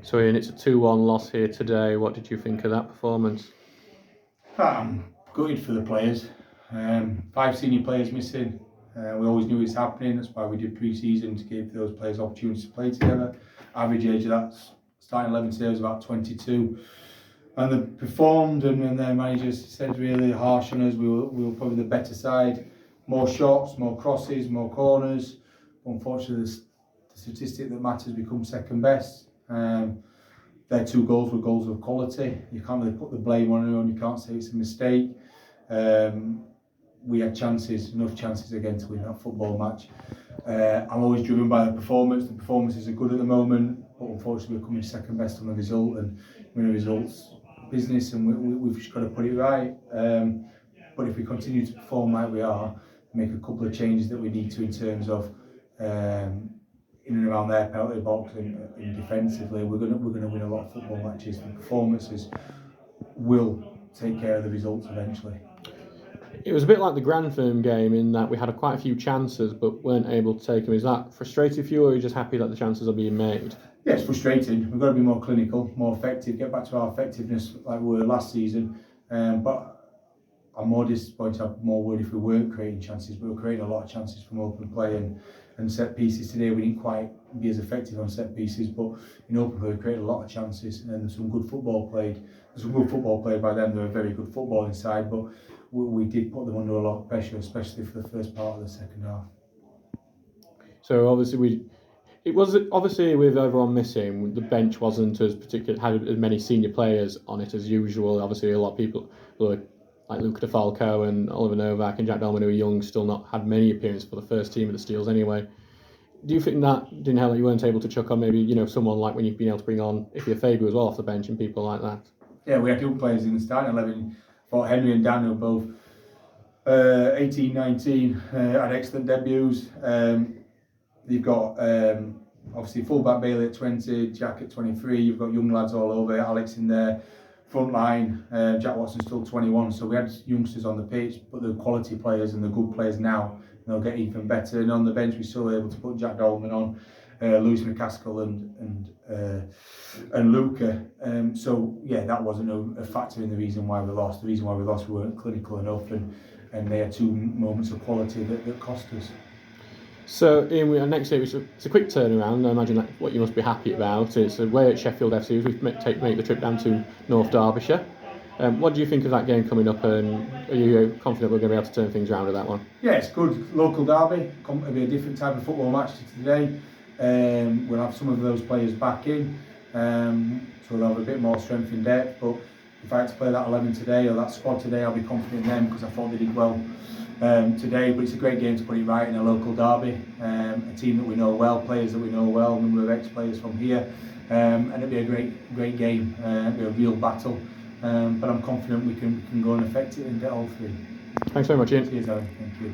So Ian, it's a 2-1 loss here today. What did you think of that performance? I'm gutted for the players. 5 senior players missing. We always knew it was happening. That's why we did pre-season, to give those players opportunities to play together. Average age of that starting 11 today was about 22. And they performed, and their managers said really harsh on us. We were probably the better side. More shots, more crosses, more corners. Unfortunately, the statistic that matters becomes second best. Their 2 goals were goals of quality. You can't really put the blame on anyone. You can't say it's a mistake. We had chances, enough chances again to win that football match. I'm always driven by the performance. The performances are good at the moment, but unfortunately we're coming second best on the result, and winning results business, and we've just got to put it right. But if we continue to perform like we are, make a couple of changes that we need to in terms of in and around their penalty box and defensively, we're going to win a lot of football matches. The performances will take care of the results eventually. It was a bit like the Grantham game in that we had quite a few chances but weren't able to take them. Is that frustrating for you, or are you just happy that the chances are being made? Yeah, it's frustrating. We've got to be more clinical, more effective, get back to our effectiveness like we were last season. But I'm more disappointed, I'm more worried if we weren't creating chances, but we're creating a lot of chances from open play and set pieces today. We didn't quite be as effective on set pieces, but in open play we created a lot of chances, and there's some good football played. There's some good football played by them. They're a very good football inside, but we did put them under a lot of pressure, especially for the first part of the second half. So obviously it was obviously with everyone missing, the bench wasn't as had as many senior players on it as usual. Obviously a lot of people like Luca DeFalco and Oliver Novak and Jack Dolman, who are young, still not had many appearances for the first team of the Steels anyway. Do you think that didn't help that you weren't able to chuck on maybe someone like when you've been able to bring on Ifia Fabu as well off the bench and people like that? Yeah, we had young players in the starting 11. I thought Henry and Dan, who were both 18, 19, had excellent debuts. You've got obviously fullback Bailey at 20, Jack at 23. You've got young lads all over. Alex in there, front line. Jack Watson's still 21. So we had youngsters on the pitch, but the quality players and the good players now, they'll get even better. And on the bench, we're still able to put Jack Dolman on, Lewis McCaskill and Luca. So yeah, that wasn't a factor in the reason why we lost. The reason why we lost, we weren't clinical enough, and they had 2 moments of quality that cost us. So Ian, next year it's a quick turnaround. I imagine that's what you must be happy about. It's away at Sheffield FC. We've make the trip down to North Derbyshire. What do you think of that game coming up, and are you confident we're going to be able to turn things around with that one? Yeah, it's good. Local derby. It'll be a different type of football match to today. We'll have some of those players back in, so they'll have a bit more strength in depth. But if I had to play that 11 today, or that squad today, I'll be confident in them, because I thought they did well today. But it's a great game to put it right in a local derby. A team that we know well, players that we know well, a number of ex-players from here, and it'll be a great game. It'll be a real battle. But I'm confident we can go and affect it and get all 3. Thanks very much, Ian. Cheers, Alan. Thank you.